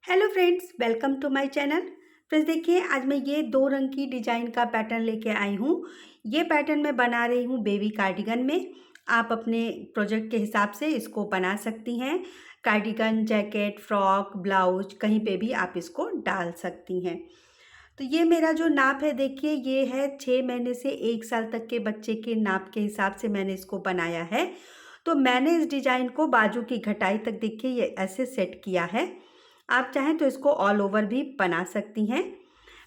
Hello friends, welcome to my channel. Friends देखिए, आज मैं ये 2 रंग की डिज़ाइन का पैटर्न लेके आई हूँ। ये पैटर्न मैं बना रही हूँ बेबी कार्डिगन में। आप अपने प्रोजेक्ट के हिसाब से इसको बना सकती हैं। कार्डिगन, जैकेट, फ्रॉक, ब्लाउज कहीं पे भी आप इसको डाल सकती हैं। तो ये मेरा जो नाप है देखिए, ये है 6 महीने से 1 साल तक के बच्चे के नाप के हिसाब से मैंने इसको बनाया है। तो मैंने इस डिज़ाइन को बाजू की घटाई तक देखिए ये ऐसे सेट किया है। आप चाहें तो इसको ऑल ओवर भी बना सकती हैं।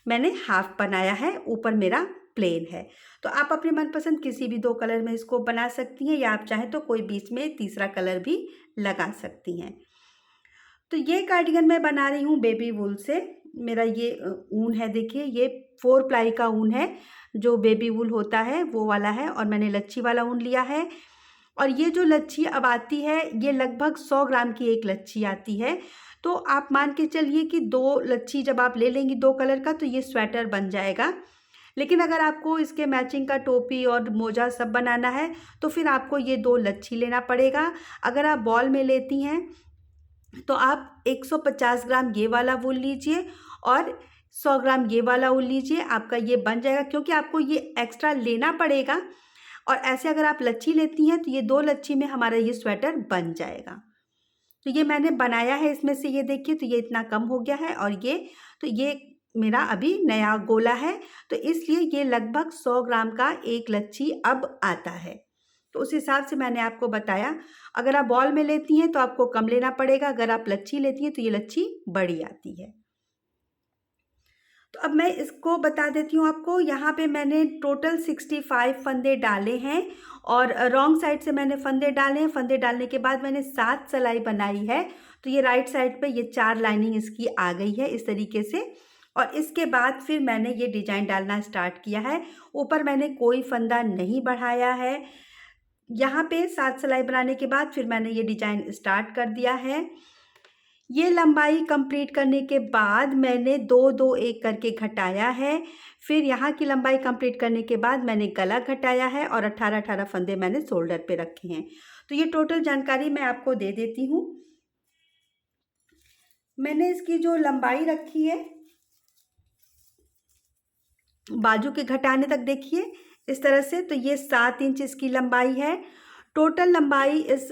मैंने हाफ बनाया है, ऊपर मेरा प्लेन है। तो आप अपने मनपसंद किसी भी 2 कलर में इसको बना सकती हैं, या आप चाहें तो कोई बीच में तीसरा कलर भी लगा सकती हैं। तो ये कार्डिगन मैं बना रही हूँ बेबी वूल से। मेरा ये ऊन है देखिए, ये 4 प्लाई का ऊन है। जो बेबी वूल होता है वो वाला है, और मैंने लच्छी वाला ऊन लिया है। और ये जो लच्छी अब आती है, ये लगभग 100 ग्राम की एक लच्छी आती है। तो आप मान के चलिए कि 2 लच्छी जब आप ले लेंगी 2 कलर का, तो ये स्वेटर बन जाएगा। लेकिन अगर आपको इसके मैचिंग का टोपी और मोजा सब बनाना है, तो फिर आपको ये 2 लच्छी लेना पड़ेगा। अगर आप बॉल में लेती हैं तो आप 150 ग्राम ये वाला वूल लीजिए और 100 ग्राम ये वाला वूल लीजिए, आपका ये बन जाएगा। क्योंकि आपको ये एक्स्ट्रा लेना पड़ेगा, और ऐसे अगर आप लच्छी लेती हैं तो ये 2 लच्छी में हमारा ये स्वेटर बन जाएगा। तो ये मैंने बनाया है, इसमें से ये देखिए, तो ये इतना कम हो गया है। और ये मेरा अभी नया गोला है, तो इसलिए ये लगभग 100 ग्राम का एक लच्छी अब आता है। तो उस हिसाब से मैंने आपको बताया। अगर आप बॉल में लेती हैं तो आपको कम लेना पड़ेगा, अगर आप लच्छी लेती हैं तो ये लच्छी बड़ी आती है। तो अब मैं इसको बता देती हूँ आपको। यहाँ पे मैंने टोटल 65 फंदे डाले हैं, और रॉन्ग साइड से मैंने फंदे डाले हैं। फंदे डालने के बाद मैंने 7 सिलाई बनाई है। तो ये राइट साइड पे ये 4 लाइनिंग इसकी आ गई है इस तरीके से। और इसके बाद फिर मैंने ये डिजाइन डालना स्टार्ट किया है। ऊपर मैंने कोई फंदा नहीं बढ़ाया है। यहाँ पे 7 सिलाई बनाने के बाद फिर मैंने ये डिजाइन स्टार्ट कर दिया है। ये लंबाई कंप्लीट करने के बाद मैंने 2-2 एक करके घटाया है। फिर यहाँ की लंबाई कंप्लीट करने के बाद मैंने गला घटाया है, और 18-18 फंदे मैंने शोल्डर पे रखे हैं। तो ये टोटल जानकारी मैं आपको दे देती हूँ। मैंने इसकी जो लंबाई रखी है बाजू के घटाने तक देखिए इस तरह से, तो ये 7 इंच इसकी लंबाई है। टोटल लंबाई इस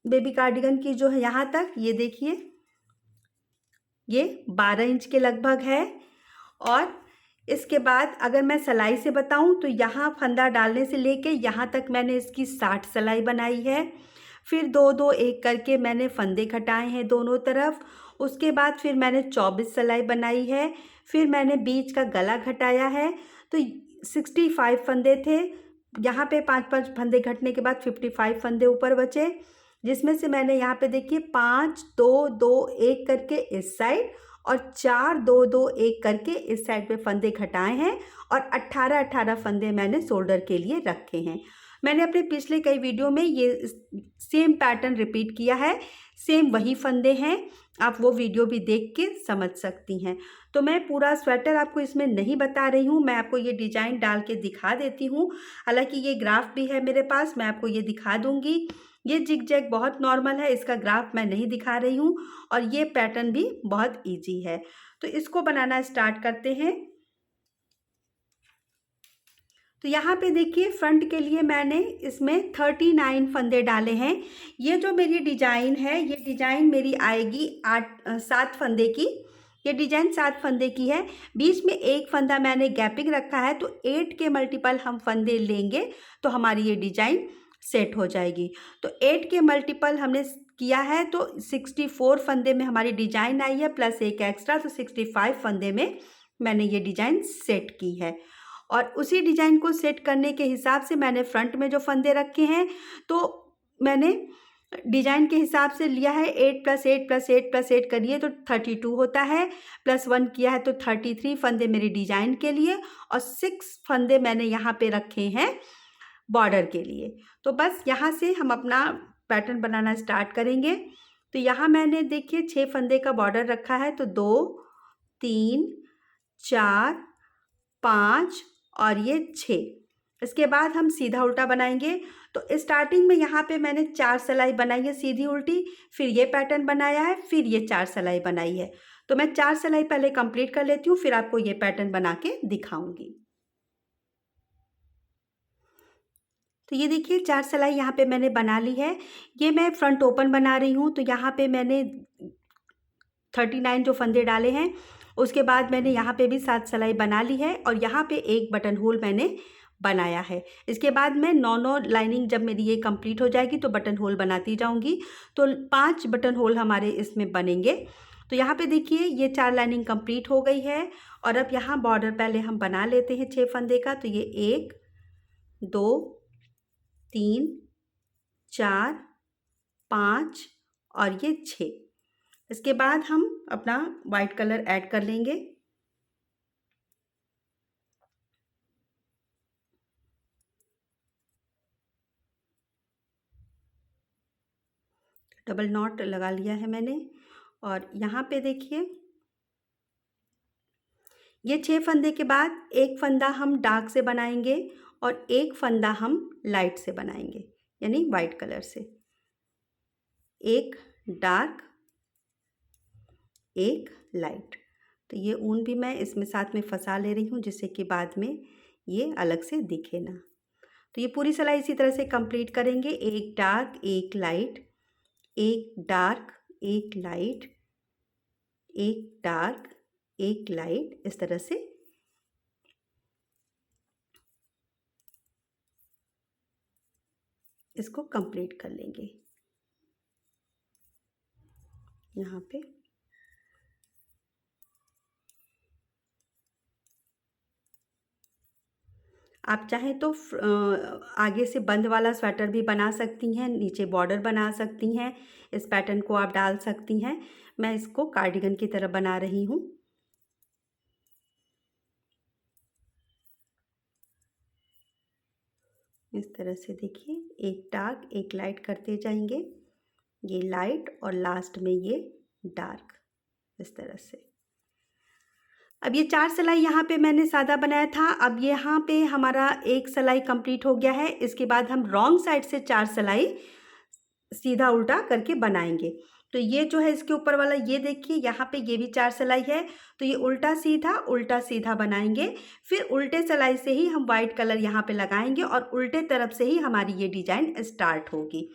बेबी कार्डिगन की जो है यहाँ तक, ये देखिए, ये 12 इंच के लगभग है। और इसके बाद अगर मैं सिलाई से बताऊं तो यहाँ फंदा डालने से लेके यहाँ तक मैंने इसकी 60 सिलाई बनाई है। फिर 2-2 एक करके मैंने फंदे घटाए हैं दोनों तरफ। उसके बाद फिर मैंने 24 सिलाई बनाई है। फिर मैंने बीच का गला घटाया है। तो 65 फंदे थे। यहाँ पे 5-5 फंदे घटने के बाद 55 फंदे ऊपर बचे, जिसमें से मैंने यहाँ पे देखिए 5-2-2-1 करके इस साइड, और 4-2-2-1 करके इस साइड पे फंदे घटाए हैं। और 18-18 फंदे मैंने शोल्डर के लिए रखे हैं। मैंने अपने पिछले कई वीडियो में ये सेम पैटर्न रिपीट किया है। सेम वही फंदे हैं, आप वो वीडियो भी देख के समझ सकती हैं। तो मैं पूरा स्वेटर आपको इसमें नहीं बता रही हूँ, मैं आपको ये डिजाइन डाल के दिखा देती हूँ। हालांकि ये ग्राफ भी है मेरे पास, मैं आपको ये दिखा दूंगी। ये जिग जैग बहुत नॉर्मल है, इसका ग्राफ मैं नहीं दिखा रही हूँ। और ये पैटर्न भी बहुत इजी है। तो इसको बनाना स्टार्ट करते हैं। तो यहाँ पे देखिए, फ्रंट के लिए मैंने इसमें 39 फंदे डाले हैं। ये जो मेरी डिजाइन है, ये डिजाइन मेरी आएगी 7 फंदे की। ये डिजाइन 7 फंदे की है। बीच में एक फंदा मैंने गैपिंग रखा है, तो 8 के मल्टीपल हम फंदे लेंगे तो हमारी ये डिजाइन सेट हो जाएगी। तो 8 के मल्टीपल हमने किया है, तो 64 फंदे में हमारी डिजाइन आई है, प्लस एक एक्स्ट्रा, तो 65 फंदे में मैंने ये डिजाइन सेट की है। और उसी डिजाइन को सेट करने के हिसाब से मैंने फ्रंट में जो फंदे रखे हैं, तो मैंने डिजाइन के हिसाब से लिया है। 8 + 8 + 8 + 8 करिए तो 32 होता है, +1 किया है तो 33 फंदे मेरे डिजाइन के लिए, और 6 फंदे मैंने यहाँ पे रखे हैं बॉर्डर के लिए। तो बस यहाँ से हम अपना पैटर्न बनाना स्टार्ट करेंगे। तो यहाँ मैंने देखिए 6 फंदे का बॉर्डर रखा है, तो 2, 3, 4, 5 और ये 6। इसके बाद हम सीधा उल्टा बनाएंगे। तो स्टार्टिंग में यहाँ पे मैंने 4 सिलाई बनाई है सीधी उल्टी, फिर ये पैटर्न बनाया है, फिर ये 4 सिलाई बनाई है। तो मैं 4 सिलाई पहले कंप्लीट कर लेती हूँ, फिर आपको ये पैटर्न बना के दिखाऊंगी। तो ये देखिए 4 सिलाई यहाँ पे मैंने बना ली है। ये मैं फ्रंट ओपन बना रही हूँ, तो यहाँ पे मैंने 39 जो फंदे डाले हैं, उसके बाद मैंने यहाँ पे भी 7 सिलाई बना ली है और यहाँ पे एक बटन होल मैंने बनाया है। इसके बाद मैं 9 लाइनिंग जब मेरी ये कंप्लीट हो जाएगी तो बटन होल बनाती जाऊँगी। तो 5 बटन होल हमारे इसमें बनेंगे। तो यहाँ पे देखिए ये 4 लाइनिंग कंप्लीट हो गई है और अब यहाँ बॉर्डर पहले हम बना लेते हैं 6 फंदे का। तो ये 1 2 3 4 5 और ये 6। इसके बाद हम अपना वाइट कलर ऐड कर लेंगे। डबल नॉट लगा लिया है मैंने और यहाँ पे देखिए ये 6 फंदे के बाद एक फंदा हम डार्क से बनाएंगे और एक फंदा हम लाइट से बनाएंगे, यानी वाइट कलर से। एक डार्क एक लाइट। तो ये ऊन भी मैं इसमें साथ में फंसा ले रही हूँ जिससे कि बाद में ये अलग से दिखे ना। तो ये पूरी सिलाई इसी तरह से कंप्लीट करेंगे। एक डार्क एक लाइट, एक डार्क एक लाइट, एक डार्क एक लाइट, इस तरह से इसको कंप्लीट कर लेंगे। यहाँ पे आप चाहें तो आगे से बंद वाला स्वेटर भी बना सकती हैं, नीचे बॉर्डर बना सकती हैं, इस पैटर्न को आप डाल सकती हैं। मैं इसको कार्डिगन की तरह बना रही हूँ। इस तरह से देखिए एक डार्क एक लाइट करते जाएंगे, ये लाइट और लास्ट में ये डार्क, इस तरह से। अब ये 4 सिलाई यहाँ पे मैंने सादा बनाया था। अब यहाँ पे हमारा एक सिलाई कंप्लीट हो गया है। इसके बाद हम रॉन्ग साइड से 4 सिलाई सीधा उल्टा करके बनाएंगे। तो ये जो है इसके ऊपर वाला, ये देखिए यहाँ पे ये भी 4 सिलाई है। तो ये उल्टा सीधा बनाएंगे। फिर उल्टे सिलाई से ही हम वाइट कलर यहाँ पे लगाएंगे और उल्टे तरफ से ही हमारी ये डिजाइन स्टार्ट होगी।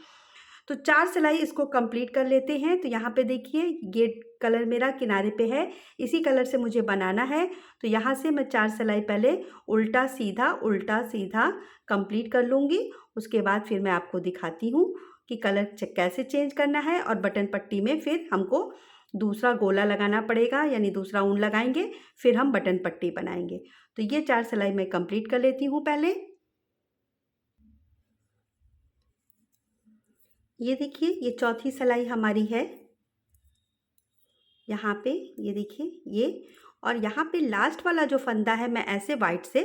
तो 4 सिलाई इसको कंप्लीट कर लेते हैं। तो यहाँ पे देखिए ये कलर मेरा किनारे पे है, इसी कलर से मुझे बनाना है। तो यहाँ से मैं 4 सिलाई पहले उल्टा सीधा कंप्लीट कर लूँगी। उसके बाद फिर मैं आपको दिखाती हूँ कि कलर कैसे चेंज करना है। और बटन पट्टी में फिर हमको दूसरा गोला लगाना पड़ेगा, यानी दूसरा ऊन लगाएंगे, फिर हम बटन पट्टी बनाएंगे। तो ये 4 सिलाई मैं कंप्लीट कर लेती हूँ पहले। ये देखिए ये चौथी सिलाई हमारी है यहाँ पे, ये देखिए ये। और यहाँ पे लास्ट वाला जो फंदा है मैं ऐसे वाइट से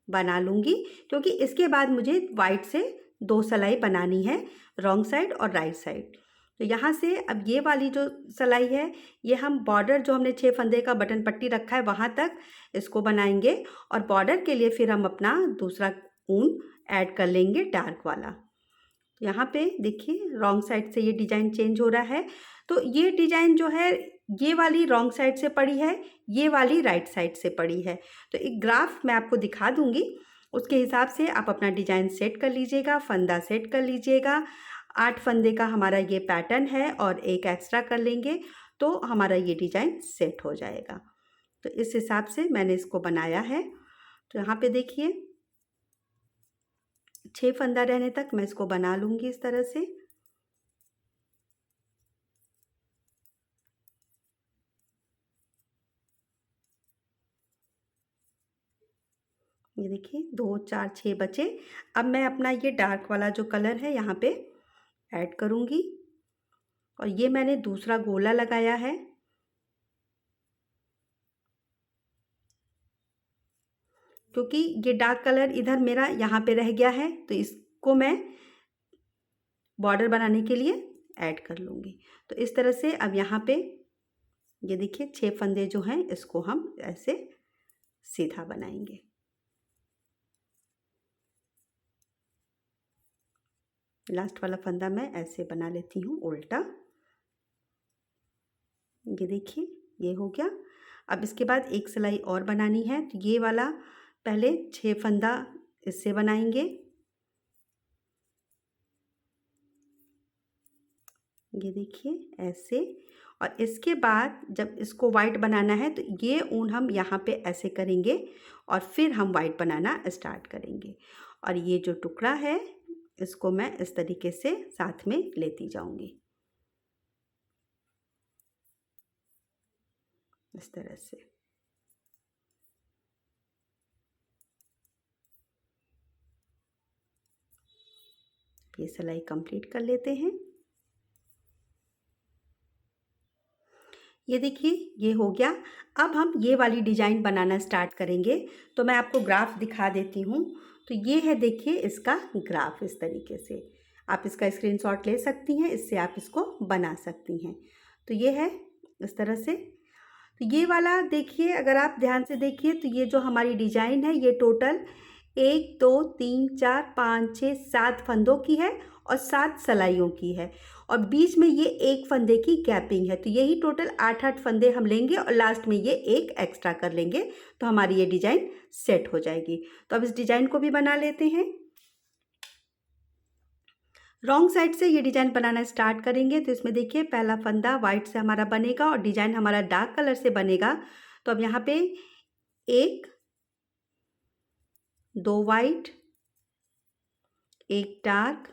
बना लूँगी, क्योंकि इसके बाद मुझे वाइट से 2 सिलाई बनानी है, रॉन्ग साइड और राइट साइड। तो यहाँ से अब ये वाली जो सिलाई है, ये हम बॉर्डर जो हमने 6 फंदे का बटन पट्टी रखा है वहाँ तक इसको बनाएंगे और बॉर्डर के लिए फिर हम अपना दूसरा ऊन ऐड कर लेंगे डार्क वाला। यहाँ पे देखिए रॉन्ग साइड से ये डिज़ाइन चेंज हो रहा है। तो ये डिज़ाइन जो है ये वाली रॉन्ग साइड से पड़ी है, ये वाली राइट साइड से पड़ी है। तो एक ग्राफ मैं आपको दिखा दूँगी, उसके हिसाब से आप अपना डिज़ाइन सेट कर लीजिएगा, फंदा सेट कर लीजिएगा। 8 फंदे का हमारा ये पैटर्न है और एक एक्स्ट्रा कर लेंगे तो हमारा ये डिज़ाइन सेट हो जाएगा। तो इस हिसाब से मैंने इसको बनाया है। तो यहाँ पे देखिए 6 फंदा रहने तक मैं इसको बना लूँगी इस तरह से। ये देखिए 2 4 6 बचे। अब मैं अपना ये डार्क वाला जो कलर है यहाँ पे ऐड करूँगी और ये मैंने दूसरा गोला लगाया है। क्योंकि ये डार्क कलर इधर मेरा यहाँ पे रह गया है, तो इसको मैं बॉर्डर बनाने के लिए ऐड कर लूँगी। तो इस तरह से अब यहाँ पे ये देखिए 6 फंदे जो हैं इसको हम ऐसे सीधा बनाएंगे। लास्ट वाला फंदा मैं ऐसे बना लेती हूँ उल्टा। ये देखिए ये हो गया। अब इसके बाद एक सिलाई और बनानी है, तो ये वाला पहले 6 फंदा इससे बनाएंगे। ये देखिए ऐसे। और इसके बाद जब इसको वाइट बनाना है तो ये ऊन हम यहाँ पे ऐसे करेंगे और फिर हम वाइट बनाना स्टार्ट करेंगे। और ये जो टुकड़ा है इसको मैं इस तरीके से साथ में लेती जाऊंगी, इस तरह से। ये सिलाई कंप्लीट कर लेते हैं। ये देखिए ये हो गया। अब हम ये वाली डिज़ाइन बनाना स्टार्ट करेंगे, तो मैं आपको ग्राफ दिखा देती हूँ। तो ये है देखिए इसका ग्राफ, इस तरीके से आप इसका स्क्रीनशॉट ले सकती हैं, इससे आप इसको बना सकती हैं। तो ये है इस तरह से। तो ये वाला देखिए, अगर आप ध्यान से देखिए तो ये जो हमारी डिज़ाइन है ये टोटल 1 2 3 4 5 6 7 फंदों की है और 7 सिलाइयों की है, और बीच में ये एक फंदे की गैपिंग है। तो यही टोटल 8 फंदे हम लेंगे और लास्ट में ये एक एक्स्ट्रा कर लेंगे, तो हमारी ये डिज़ाइन सेट हो जाएगी। तो अब इस डिज़ाइन को भी बना लेते हैं। रॉन्ग साइड से ये डिज़ाइन बनाना स्टार्ट करेंगे। तो इसमें देखिए पहला फंदा वाइट से हमारा बनेगा और डिज़ाइन हमारा डार्क कलर से बनेगा। तो अब यहाँ पे 1 2 वाइट, 1 डार्क,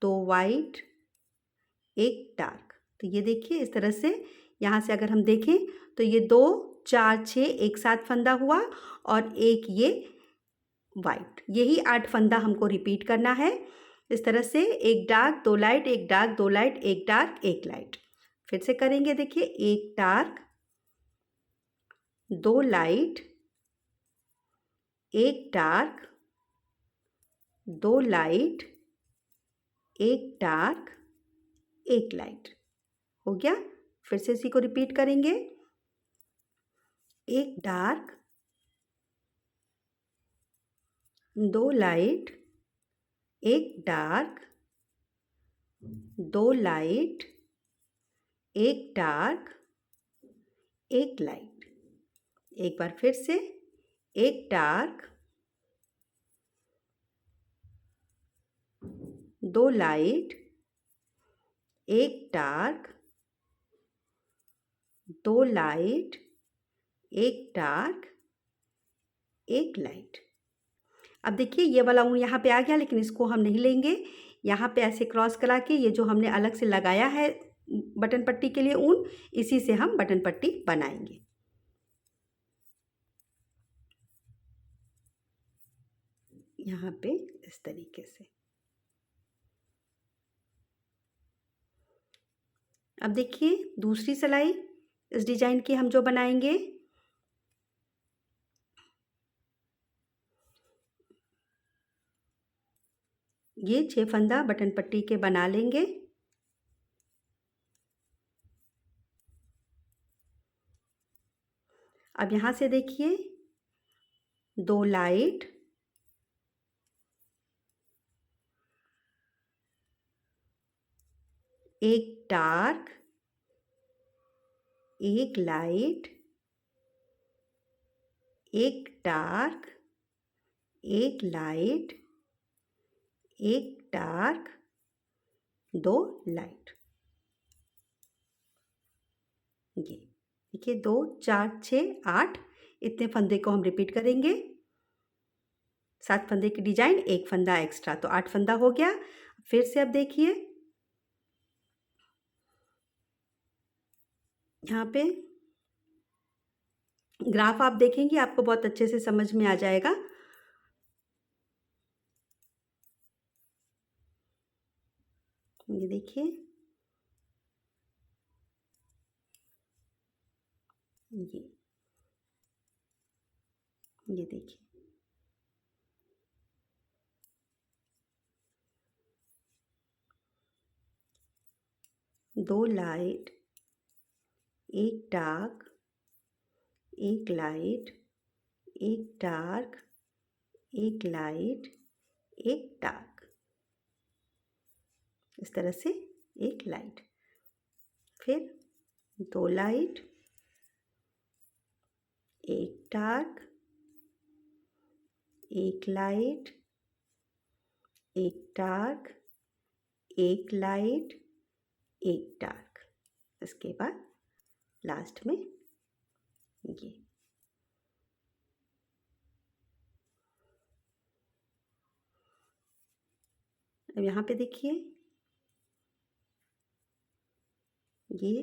2 वाइट, 1 डार्क। तो ये देखिए इस तरह से यहाँ से अगर हम देखें तो ये 2 4 6 एक साथ फंदा हुआ और एक ये वाइट, यही 8 फंदा हमको रिपीट करना है। इस तरह से 1 dark 2 light, 1 dark 2 light, 1 dark 1 light. फिर से करेंगे देखिए 1 dark 2 light, 1 dark 2 light, 1 dark 1 light. हो गया। फिर से इसी को रिपीट करेंगे 1 dark 2 light, 1 dark 2 light, 1 dark 1 light. एक बार फिर से 1 dark 2 light, 1 dark 2 light, 1 dark 1 light. अब देखिए ये वाला ऊन यहाँ पे आ गया, लेकिन इसको हम नहीं लेंगे। यहाँ पे ऐसे क्रॉस करा के ये जो हमने अलग से लगाया है बटन पट्टी के लिए ऊन, इसी से हम बटन पट्टी बनाएंगे। यहाँ पे इस तरीके से। अब देखिए दूसरी सिलाई इस डिजाइन की हम जो बनाएंगे, ये 6 फंदा बटन पट्टी के बना लेंगे। अब यहाँ से देखिए 2 light, 1 dark, 1 light, 1 dark, 1 light, 1 dark, 2 light. ये देखिए 2 4 6 8 इतने फंदे को हम रिपीट करेंगे। 7 फंदे की डिजाइन, एक फंदा एक्स्ट्रा, तो 8 फंदा हो गया। फिर से अब देखिए यहाँ पे ग्राफ आप देखेंगे आपको बहुत अच्छे से समझ में आ जाएगा। ये देखिए ये देखिए 2 light, 1 dark, 1 light, 1 dark, 1 light, 1 dark. इस तरह से एक लाइट, फिर 2 लाइट, एक डार्क, एक लाइट, एक डार्क, एक लाइट, एक डार्क। इसके बाद लास्ट में ये। अब यहाँ पे देखिए, ये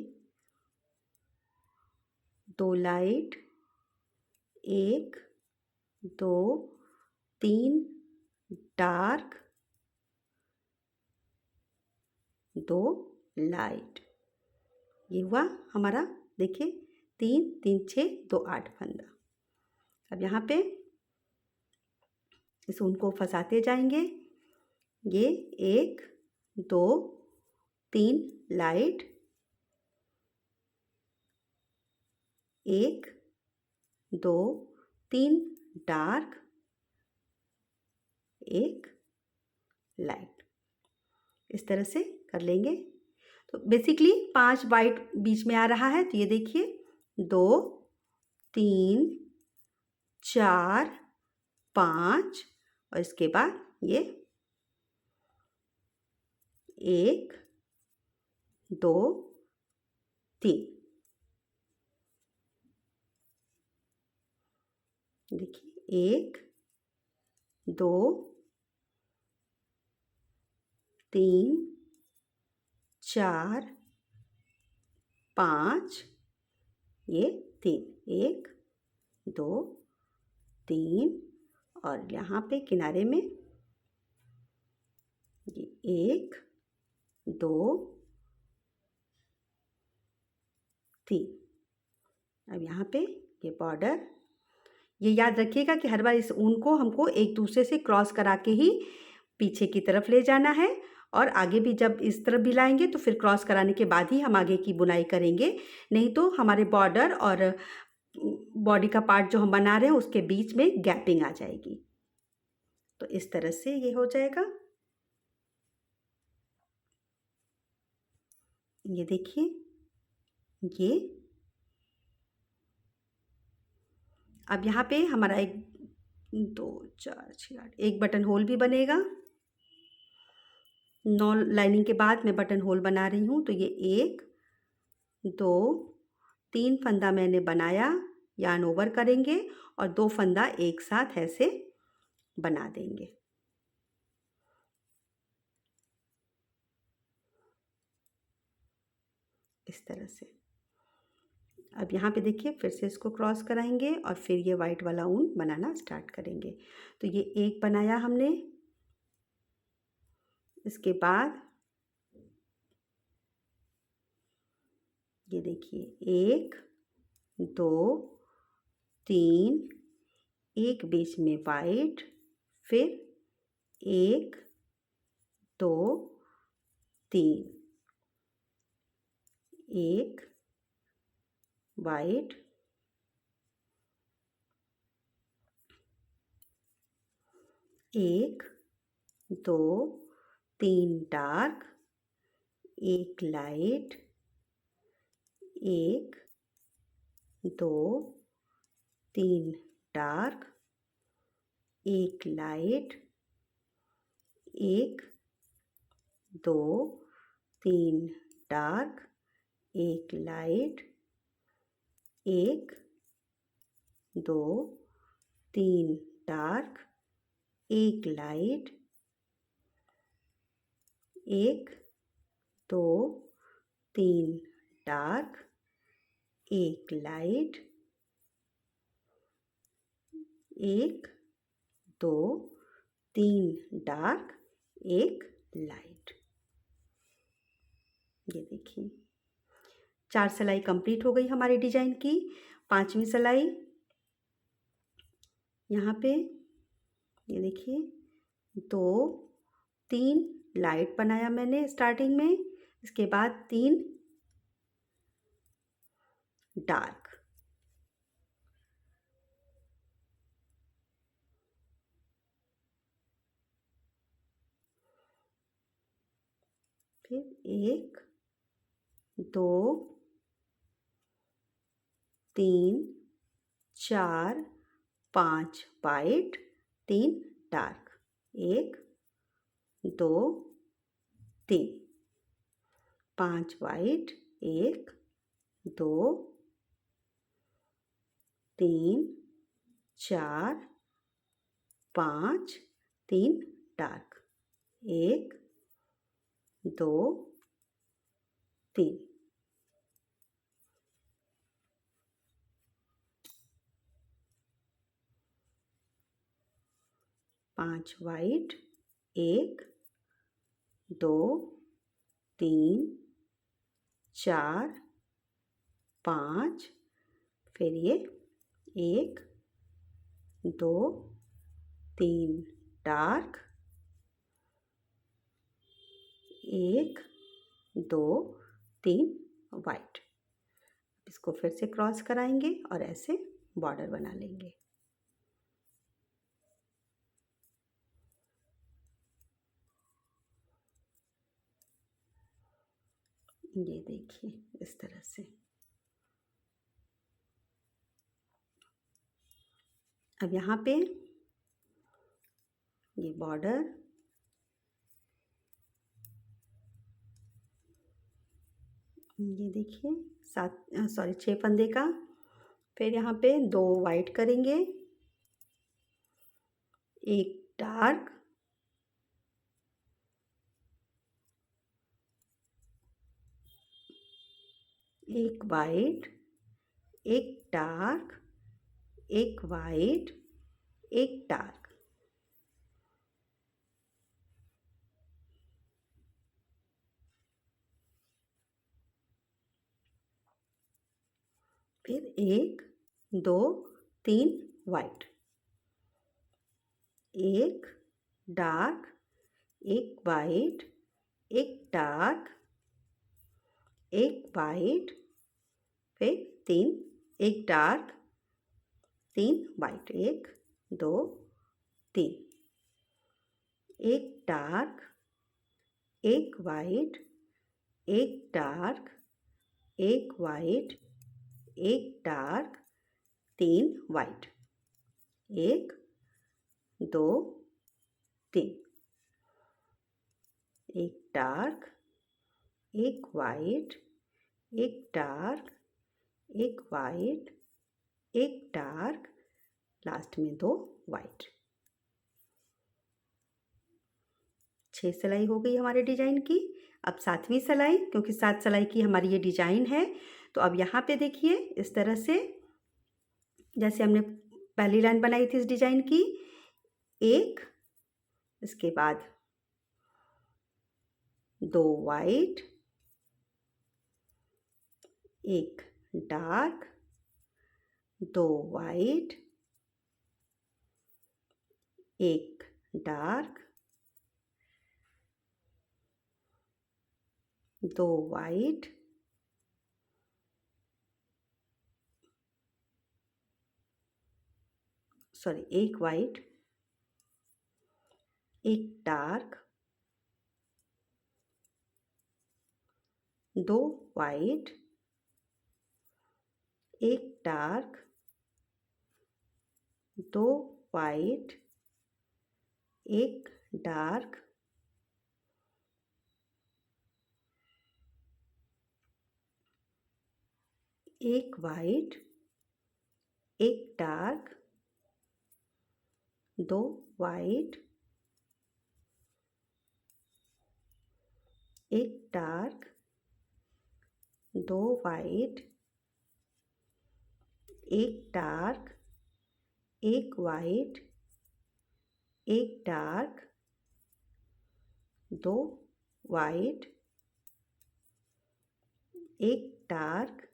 2 लाइट, 1 2 3 डार्क, 2 लाइट। ये हुआ हमारा, देखिए 3 3 6 2 8 फंदा। अब यहाँ पे इस ऊन को फंसाते जाएंगे। ये 1 2 3 लाइट, 1 2 3 डार्क, 1 लाइट। इस तरह से कर लेंगे। तो बेसिकली 5 वाइट बीच में आ रहा है। तो ये देखिए 2 3 4 5 और इसके बाद ये 1 2 3। देखिए 1 2 3 4 5, ये 3, 1 2 3 और यहाँ पे किनारे में ये 1 2 3। अब यहाँ पे ये बॉर्डर, ये याद रखिएगा कि हर बार इस ऊन को हमको एक दूसरे से क्रॉस करा के ही पीछे की तरफ ले जाना है, और आगे भी जब इस तरफ भी लाएंगे तो फिर क्रॉस कराने के बाद ही हम आगे की बुनाई करेंगे। नहीं तो हमारे बॉर्डर और बॉडी का पार्ट जो हम बना रहे हैं उसके बीच में गैपिंग आ जाएगी। तो इस तरह से ये हो जाएगा। ये देखिए, ये अब यहाँ पे हमारा 1 2 4 6 8 एक बटन होल भी बनेगा। 9 लाइनिंग के बाद मैं बटन होल बना रही हूँ। तो ये 1 2 3 फंदा मैंने बनाया, यार्न ओवर करेंगे और 2 फंदा एक साथ ऐसे बना देंगे। इस तरह से। अब यहाँ पे देखिए फिर से इसको क्रॉस कराएंगे और फिर ये वाइट वाला ऊन बनाना स्टार्ट करेंगे। तो ये एक बनाया हमने। इसके बाद ये देखिए 1 2 3, एक बीच में वाइट, फिर 1 2 3, एक वाइट, एक 2 3 डार्क, एक लाइट, 1 2 3 डार्क, एक लाइट, 1 2 3 डार्क, एक लाइट, 1 2 3 डार्क, एक लाइट, 1 2 3 डार्क, एक लाइट, 1 2 3 डार्क, एक लाइट। ये देखिए 4 सिलाई कंप्लीट हो गई हमारी डिजाइन की। 5वीं सिलाई यहाँ पे, ये देखिए 2 3 लाइट बनाया मैंने स्टार्टिंग में, इसके बाद 3 dark, 1 2 3 4 5 white 3 dark, 1 2 3 5 white, 1 2 3 4 5 3 dark, 1 2 3 5 white, 1 2 3 4 5, फिर ये 1 2 3 डार्क, 1 2 3 वाइट। इसको फिर से क्रॉस कराएंगे और ऐसे बॉर्डर बना लेंगे। ये देखिए इस तरह से। अब यहाँ पे ये बॉर्डर, ये देखिए 6 फंदे का। फिर यहाँ पे 2 वाइट करेंगे, 1 dark, 1 white, 1 dark, 1 white, 1 dark, फिर 1 2 3 white, 1 dark, 1 white, 1 dark, 1 white, फिर 3, 1 dark 3 white, 1 2 3, 1 dark, 1 white, 1 dark, 1 white, 1 dark 3 white, 1 2 3, 1 dark, 1 white, 1 dark, 1 white, 1 dark, last में 2 वाइट। 6 सिलाई हो गई हमारे डिजाइन की। अब 7वीं सिलाई, क्योंकि 7 सिलाई की हमारी ये डिजाइन है। तो अब यहाँ पे देखिए इस तरह से, जैसे हमने पहली लाइन बनाई थी इस डिजाइन की, 1, इसके बाद 2 white, 1 dark, 2 white, 1 dark, 2 white, 1 white, 1 dark, 2 white, 1 dark, 2 white, 1 dark, 1 white, 1 dark, 2 white, 1 dark, 2 white, 1 dark, 1 white, 1 dark, 2 white, 1 dark,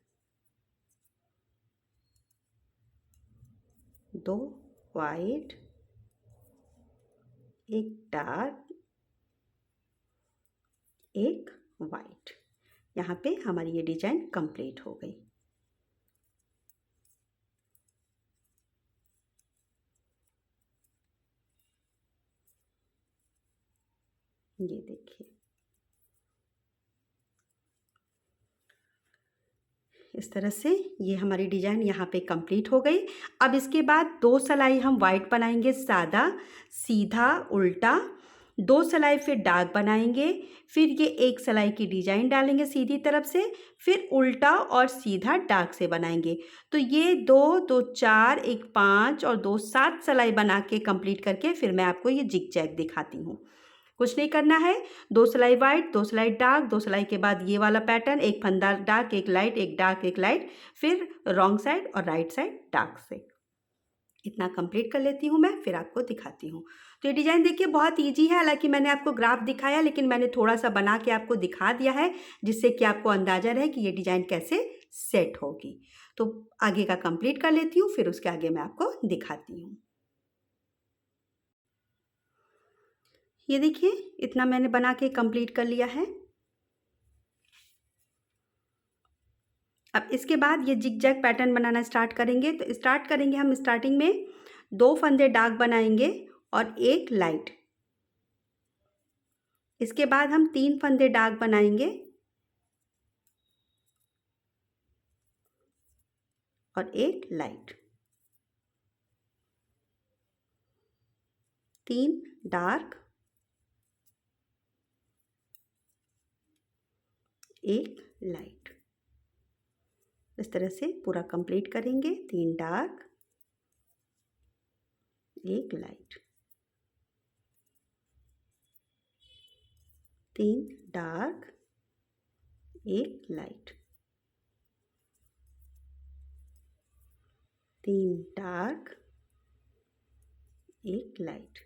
2 white, 1 dark, 1 white. यहाँ पे हमारी ये डिजाइन कंप्लीट हो गई। ये देखिए इस तरह से ये हमारी डिज़ाइन यहाँ पे कंप्लीट हो गई। अब इसके बाद 2 सिलाई हम वाइट बनाएंगे, सादा, सीधा, उल्टा। 2 सिलाई फिर डार्क बनाएंगे, फिर ये 1 सिलाई की डिज़ाइन डालेंगे सीधी तरफ से, फिर उल्टा और सीधा डार्क से बनाएंगे। तो ये 2, 2 4, 1 5 और 2 7 सिलाई बना के कंप्लीट करके फिर मैं आपको ये जिग जैग दिखाती हूँ। कुछ नहीं करना है, 2 सिलाई वाइट, 2 सिलाई डार्क, 2 सिलाई के बाद ये वाला पैटर्न, एक फंदा डार्क, एक लाइट, एक डार्क, एक लाइट, फिर रॉन्ग साइड और राइट साइड डार्क से। इतना कंप्लीट कर लेती हूँ मैं, फिर आपको दिखाती हूँ। तो ये डिज़ाइन देखिए बहुत ईजी है, हालांकि मैंने आपको ग्राफ दिखाया लेकिन मैंने थोड़ा सा बना के आपको दिखा दिया है, जिससे कि आपको अंदाज़ा रहे कि ये डिज़ाइन कैसे सेट होगी। तो आगे का कंप्लीट कर लेती हूँ, फिर उसके आगे मैं आपको दिखाती हूँ। ये देखिए इतना मैंने बना के कंप्लीट कर लिया है। अब इसके बाद ये जिग जैग पैटर्न बनाना स्टार्ट करेंगे। तो स्टार्ट करेंगे हम, स्टार्टिंग में 2 फंदे डार्क बनाएंगे और 1 लाइट। इसके बाद हम 3 फंदे डार्क बनाएंगे और 1 लाइट। 3 dark, 1 light. इस तरह से पूरा कंप्लीट करेंगे। 3 dark, 1 light, 3 dark, 1 light, 3 dark, 1 light,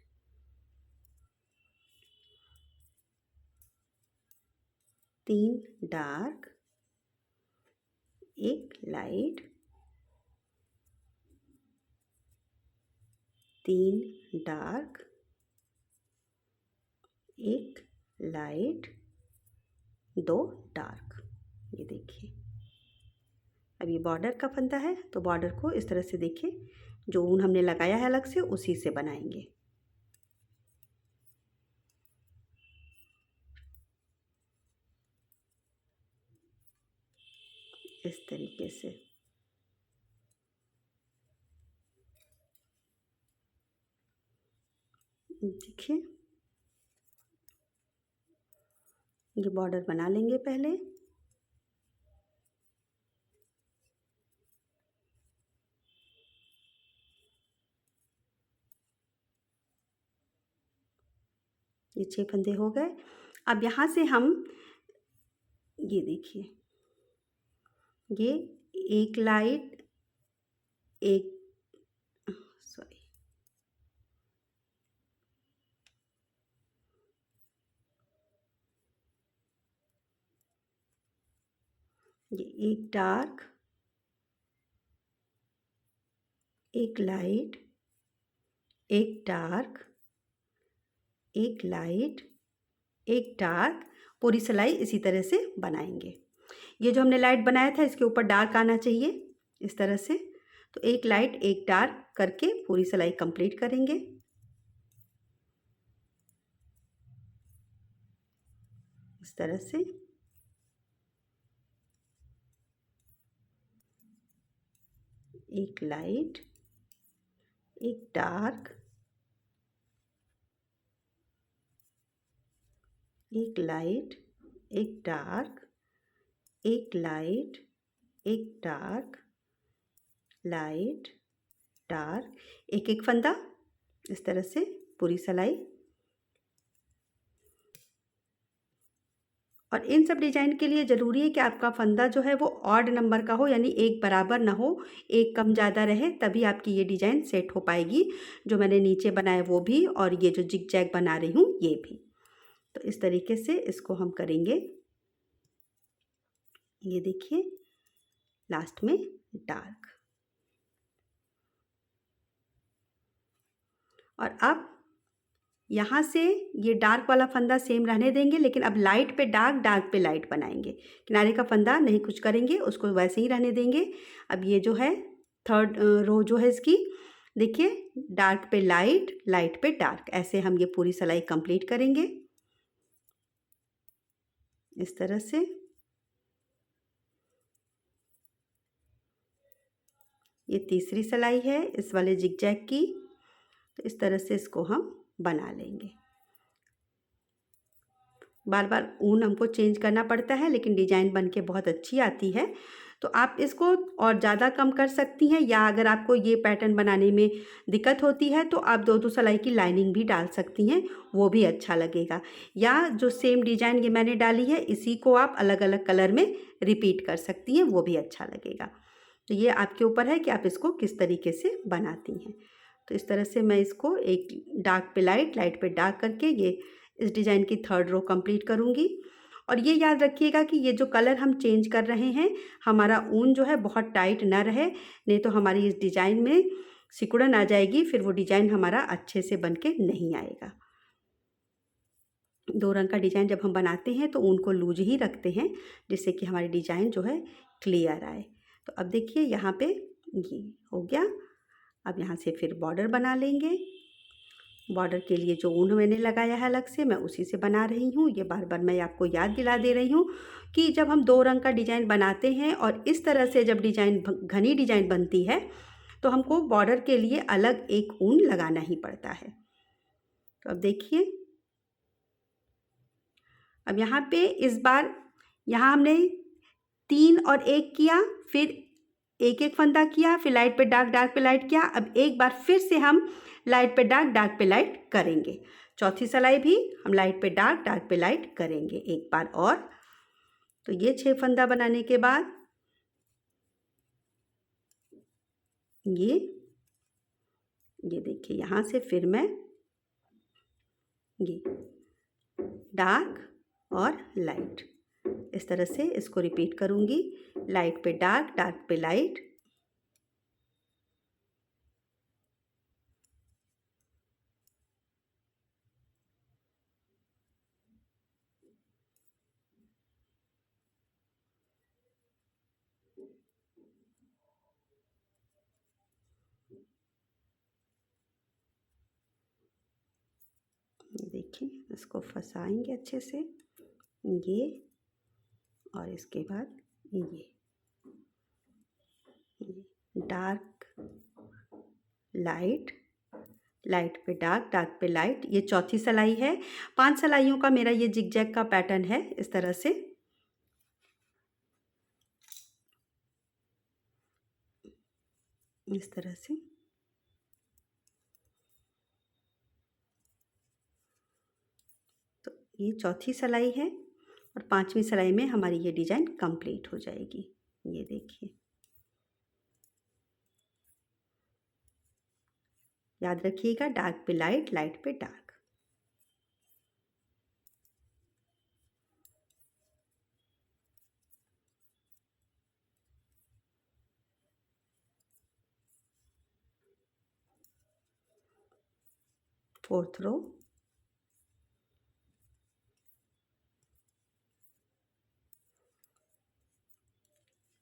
3 dark, 1 light, 3 dark, 1 light, 2 dark. ये देखिए, अब ये बॉर्डर का फंदा है तो बॉर्डर को इस तरह से देखिए, जो ऊन हमने लगाया है अलग से उसी से बनाएंगे। इस तरीके से देखिए, ये बॉर्डर बना लेंगे पहले। ये 6 फंदे हो गए। अब यहाँ से हम ये देखिए, ये 1 लाइट, एक सॉरी, ये 1 dark, 1 light, 1 dark, 1 light, 1 dark, पूरी सिलाई इसी तरह से बनाएंगे। ये जो हमने लाइट बनाया था इसके ऊपर डार्क आना चाहिए इस तरह से। तो 1 लाइट 1 डार्क करके पूरी सिलाई कंप्लीट करेंगे इस तरह से। एक लाइट, एक डार्क, एक लाइट, एक डार्क, एक लाइट, एक डार्क, लाइट, डार्क, एक एक फंदा इस तरह से पूरी सिलाई। और इन सब डिजाइन के लिए ज़रूरी है कि आपका फंदा जो है वो ऑड नंबर का हो, यानी एक बराबर ना हो, एक कम ज़्यादा रहे, तभी आपकी ये डिज़ाइन सेट हो पाएगी। जो मैंने नीचे बनाया वो भी, और ये जो जिग जैग बना रही हूँ ये भी। तो इस तरीके से इसको हम करेंगे। ये देखिए लास्ट में डार्क। और अब यहाँ से ये डार्क वाला फंदा सेम रहने देंगे, लेकिन अब लाइट पे डार्क, डार्क पे लाइट बनाएंगे। किनारे का फंदा नहीं कुछ करेंगे, उसको वैसे ही रहने देंगे। अब ये जो है थर्ड रो जो है इसकी, देखिए डार्क पे लाइट, लाइट पे डार्क, ऐसे हम ये पूरी सिलाई कंप्लीट करेंगे इस तरह से। ये तीसरी सिलाई है इस वाले जिगजैग की। तो इस तरह से इसको हम बना लेंगे। बार बार ऊन हमको चेंज करना पड़ता है, लेकिन डिज़ाइन बन के बहुत अच्छी आती है। तो आप इसको और ज़्यादा कम कर सकती हैं, या अगर आपको ये पैटर्न बनाने में दिक्कत होती है तो आप 2-2 सिलाई की लाइनिंग भी डाल सकती हैं, वो भी अच्छा लगेगा। या जो सेम डिज़ाइन ये मैंने डाली है इसी को आप अलग अलग कलर में रिपीट कर सकती हैं, वो भी अच्छा लगेगा। तो ये आपके ऊपर है कि आप इसको किस तरीके से बनाती हैं। तो इस तरह से मैं इसको एक डार्क पे लाइट, लाइट पे डार्क करके ये इस डिज़ाइन की 3rd रो कंप्लीट करूँगी। और ये याद रखिएगा कि ये जो कलर हम चेंज कर रहे हैं, हमारा ऊन जो है बहुत टाइट ना रहे, नहीं तो हमारी इस डिज़ाइन में सिकुड़न आ जाएगी, फिर वो डिज़ाइन हमारा अच्छे से बन के नहीं आएगा। 2 रंग का डिज़ाइन जब हम बनाते हैं तो ऊन को लूज ही रखते हैं, जिससे कि हमारी डिज़ाइन जो है क्लियर आए। तो अब देखिए यहाँ पे ये हो गया। अब यहाँ से फिर बॉर्डर बना लेंगे। बॉर्डर के लिए जो ऊन मैंने लगाया है अलग से, मैं उसी से बना रही हूँ। ये बार बार मैं आपको याद दिला दे रही हूँ कि जब हम 2 रंग का डिज़ाइन बनाते हैं और इस तरह से जब डिज़ाइन घनी डिज़ाइन बनती है तो हमको बॉर्डर के लिए अलग एक ऊन लगाना ही पड़ता है। तो अब देखिए, अब यहाँ पे इस बार यहाँ हमने 3 और 1 किया, फिर एक एक फंदा किया, फिर लाइट पे डार्क, डार्क पे लाइट किया। अब एक बार फिर से हम लाइट पे डार्क, डार्क पे लाइट करेंगे। चौथी सिलाई भी हम लाइट पे डार्क, डार्क पे लाइट करेंगे एक बार और। तो ये 6 फंदा बनाने के बाद ये देखिए यहाँ से फिर मैं ये डार्क और लाइट इस तरह से इसको रिपीट करूँगी। लाइट पे डार्क, डार्क पे लाइट। देखिए इसको फंसाएंगे अच्छे से, ये और इसके बाद ये डार्क लाइट, लाइट पे डार्क, डार्क पे लाइट। ये चौथी सिलाई है। 5 सिलाइयों का मेरा ये जिगजैग का पैटर्न है इस तरह से। इस तरह से तो ये चौथी सिलाई है और 5वीं सिलाई में हमारी ये डिज़ाइन कंप्लीट हो जाएगी। ये देखिए, याद रखिएगा डार्क पे लाइट, लाइट पे डार्क। फोर्थ रो,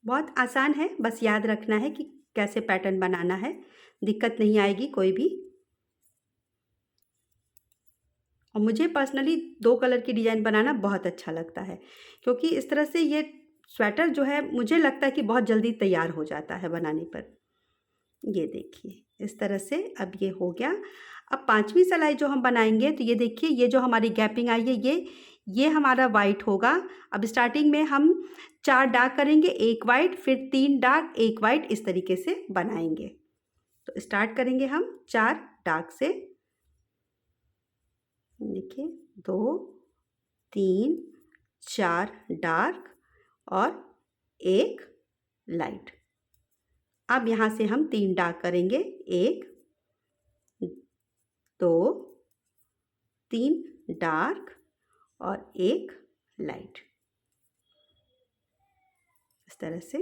बहुत आसान है, बस याद रखना है कि कैसे पैटर्न बनाना है, दिक्कत नहीं आएगी कोई भी। और मुझे पर्सनली 2 कलर की डिज़ाइन बनाना बहुत अच्छा लगता है, क्योंकि इस तरह से ये स्वेटर जो है मुझे लगता है कि बहुत जल्दी तैयार हो जाता है बनाने पर। ये देखिए इस तरह से अब ये हो गया। अब 5वीं सिलाई जो हम बनाएंगे तो ये देखिए, ये जो हमारी गैपिंग आई है ये हमारा वाइट होगा। अब स्टार्टिंग में हम 4 डार्क करेंगे, 1 वाइट, फिर 3 डार्क, 1 वाइट, इस तरीके से बनाएंगे। तो स्टार्ट करेंगे हम 4 डार्क से। देखिए 2, 3, 4 डार्क और 1 लाइट। अब यहाँ से हम 3 डार्क करेंगे, 1, 2, 3 डार्क और 1 लाइट, इस तरह से।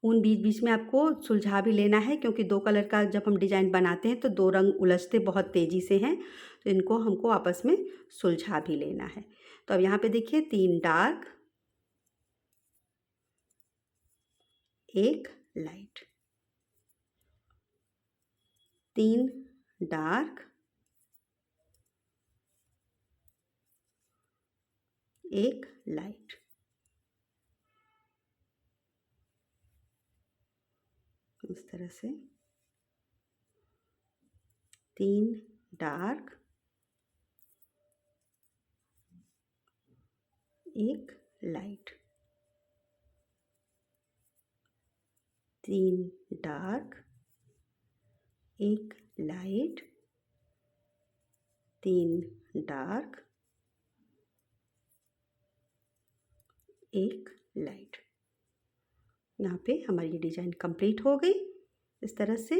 ऊन बीच बीच में आपको सुलझा भी लेना है, क्योंकि 2 कलर का जब हम डिज़ाइन बनाते हैं तो 2 रंग उलझते बहुत तेज़ी से हैं, तो इनको हमको आपस में सुलझा भी लेना है। तो अब यहाँ पे देखिए 3 डार्क, 1 लाइट, 3 डार्क, 1 लाइट, इस तरह से 3 dark, 1 light, 3 dark, 1 light, 3 dark, 1 light. यहाँ पे हमारी डिज़ाइन कंप्लीट हो गई इस तरह से।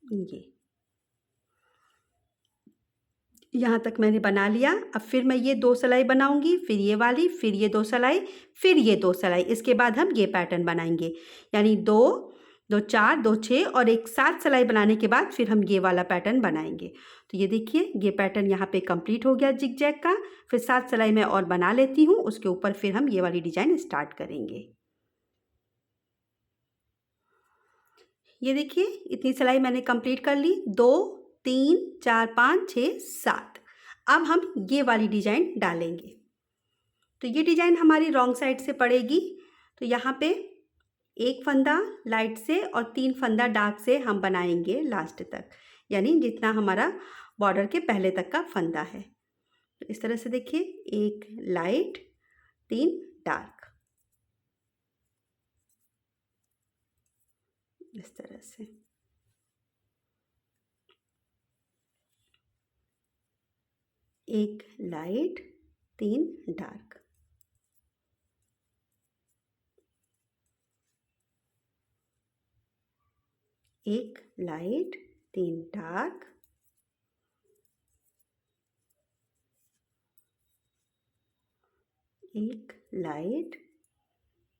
ये यहाँ तक मैंने बना लिया। अब फिर मैं ये 2 सिलाई बनाऊंगी, फिर ये वाली, फिर ये 2 सिलाई, फिर ये 2 सिलाई। इसके बाद हम ये पैटर्न बनाएंगे, यानी 2 2 4 2 6 और एक 7 सिलाई बनाने के बाद फिर हम ये वाला पैटर्न बनाएंगे। तो ये देखिए, ये पैटर्न यहाँ पे कंप्लीट हो गया जिग जैग का। फिर 7 सिलाई मैं और बना लेती हूँ, उसके ऊपर फिर हम ये वाली डिजाइन स्टार्ट करेंगे। ये देखिए, इतनी सिलाई मैंने कंप्लीट कर ली। 2 3 4 5 6 7। अब हम ये वाली डिजाइन डालेंगे। तो ये डिजाइन हमारी रॉन्ग साइड से पड़ेगी। तो यहाँ पे एक फंदा लाइट से और 3 फंदा डार्क से हम बनाएंगे लास्ट तक, यानी जितना हमारा बॉर्डर के पहले तक का फंदा है। तो इस तरह से देखिए, 1 लाइट 3 डार्क, इस तरह से। एक लाइट 3 डार्क, एक लाइट 3 डार्क, एक लाइट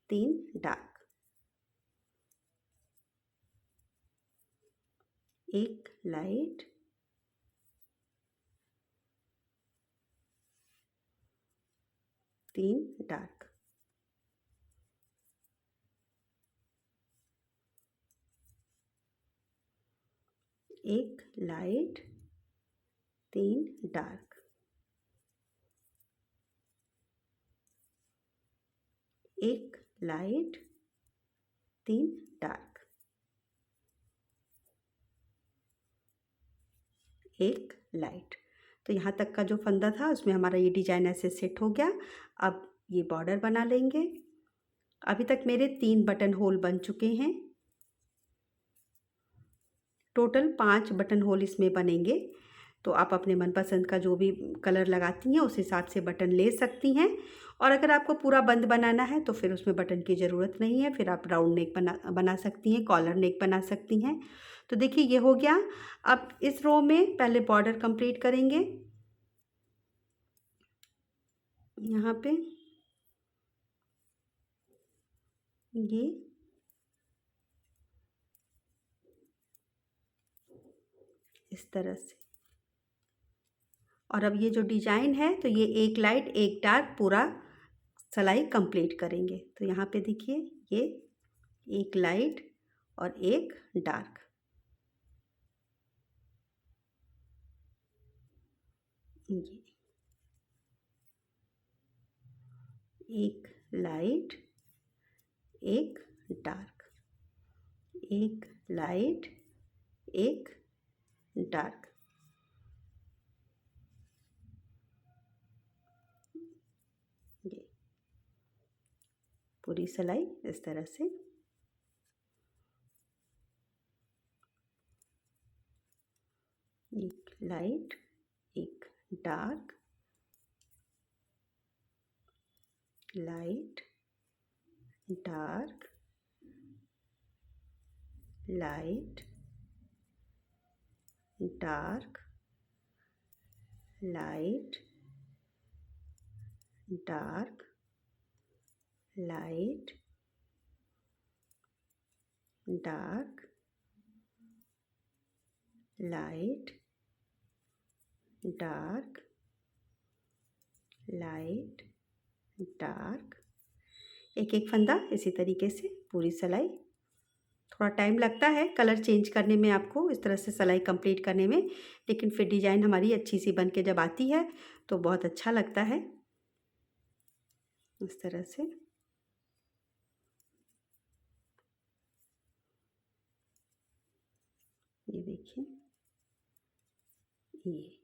3 डार्क, एक लाइट, तीन डार्क, एक लाइट 3 डार्क, एक लाइट 3 डार्क, एक लाइट। तो यहाँ तक का जो फंदा था उसमें हमारा ये डिजाइन ऐसे सेट हो गया। अब ये बॉर्डर बना लेंगे। अभी तक मेरे 3 बटन होल बन चुके हैं। टोटल 5 बटन होल इसमें बनेंगे। तो आप अपने मनपसंद का जो भी कलर लगाती हैं उस हिसाब से बटन ले सकती हैं। और अगर आपको पूरा बंद बनाना है तो फिर उसमें बटन की ज़रूरत नहीं है, फिर आप राउंड नेक बना सकती हैं, कॉलर नेक बना सकती हैं। तो देखिए, ये हो गया। अब इस रो में पहले बॉर्डर कंप्लीट करेंगे। यहाँ पे ये इस तरह से। और अब ये जो डिजाइन है, तो ये एक लाइट एक डार्क पूरा सिलाई कंप्लीट करेंगे। तो यहाँ पे देखिए, ये एक लाइट और एक डार्क, ये एक लाइट एक डार्क, एक लाइट एक डार्क, ये पूरी सिलाई इस तरह से। एक लाइट एक dark, light dark, light dark, light dark, light dark, light dark, light dark. एक एक फंदा इसी तरीके से पूरी सिलाई थोड़ा टाइम लगता है कलर चेंज करने में आपको, इस तरह से सिलाई कंप्लीट करने में, लेकिन फिर डिज़ाइन हमारी अच्छी सी बन के जब आती है तो बहुत अच्छा लगता है। इस तरह से ये देखिए, ये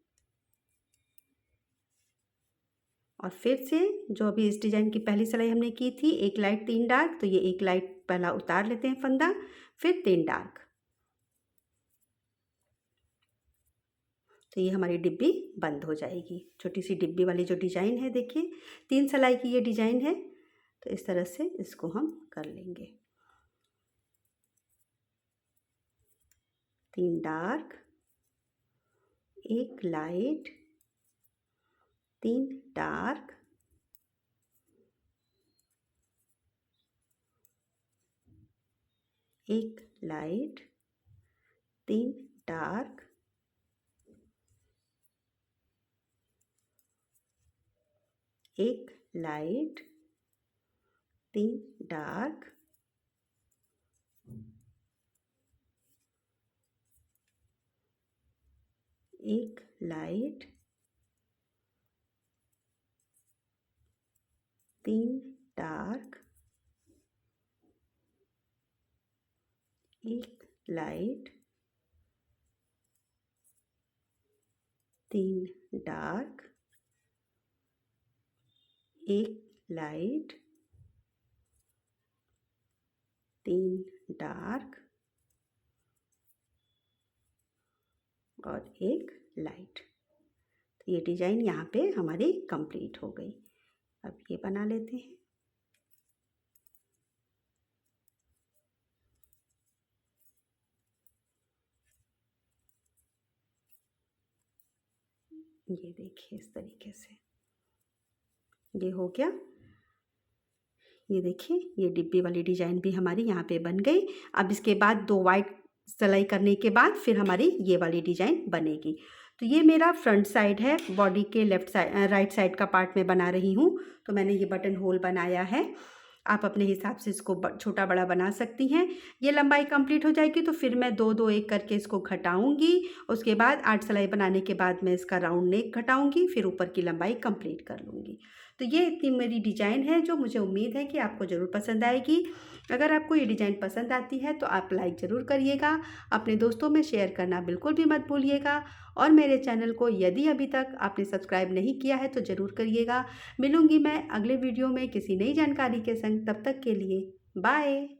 और फिर से जो अभी इस डिज़ाइन की पहली सिलाई हमने की थी, एक लाइट 3 डार्क, तो ये एक लाइट पहला उतार लेते हैं फंदा, फिर 3 डार्क। तो ये हमारी डिब्बी बंद हो जाएगी। छोटी सी डिब्बी वाली जो डिज़ाइन है देखिए, 3 सिलाई की ये डिज़ाइन है। तो इस तरह से इसको हम कर लेंगे। 3 dark, 1 light, 3 dark, 1 light, 3 dark, 1 light, 3 dark, 1 light, 3 dark, 1 light, 3 dark, 1 light, 3 dark और 1 लाइट। तो ये डिज़ाइन यहाँ पे हमारी कंप्लीट हो गई। अब ये बना लेते हैं। ये देखिए इस तरीके से ये हो गया। ये देखिए ये डिब्बी वाली डिज़ाइन भी हमारी यहाँ पे बन गई। अब इसके बाद 2 वाइट सिलाई करने के बाद फिर हमारी ये वाली डिज़ाइन बनेगी। तो ये मेरा फ्रंट साइड है, बॉडी के लेफ्ट साइड राइट साइड का पार्ट में बना रही हूँ। तो मैंने ये बटन होल बनाया है। आप अपने हिसाब से इसको छोटा बड़ा बना सकती हैं। ये लंबाई कंप्लीट हो जाएगी तो फिर मैं 2-2 एक करके इसको घटाऊंगी। उसके बाद 8 सिलाई बनाने के बाद मैं इसका राउंड नेक घटाऊंगी, फिर ऊपर की लंबाई कंप्लीट कर लूँगी। तो ये इतनी मेरी डिज़ाइन है जो मुझे उम्मीद है कि आपको ज़रूर पसंद आएगी। अगर आपको ये डिज़ाइन पसंद आती है तो आप लाइक ज़रूर करिएगा, अपने दोस्तों में शेयर करना बिल्कुल भी मत भूलिएगा और मेरे चैनल को यदि अभी तक आपने सब्सक्राइब नहीं किया है तो ज़रूर करिएगा। मिलूँगी मैं अगले वीडियो में किसी नई जानकारी के संग, तब तक के लिए बाय।